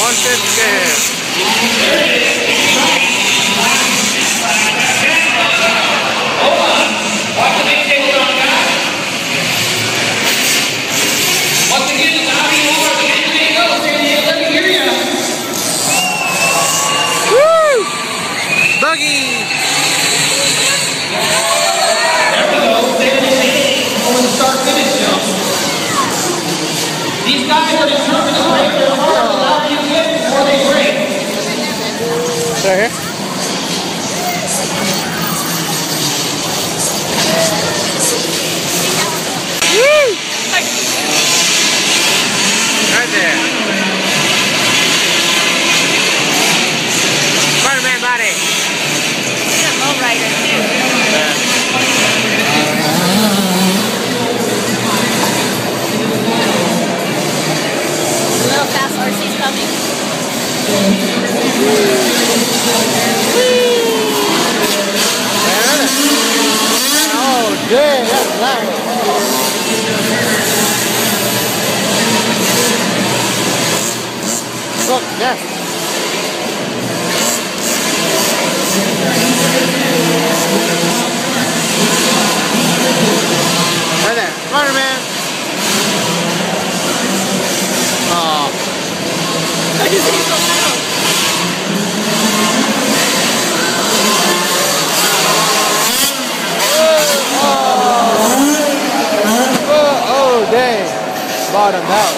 150. Hold on. Watch the big table down, guys. Once again, it's out of the order. The big go. Let me hear you. Woo! Buggy. There we go. Over the start-finish jump. These guys are determined to break their heart without you quit before they break. Right here. Woo! Right there. Spider-Man body. He's a low rider too. Little fast RC's coming. Oh, dang, that's loud. Look, yes. Right there, Spider-Man. Oh. He's so loud. Oh, dang. Bottomed out.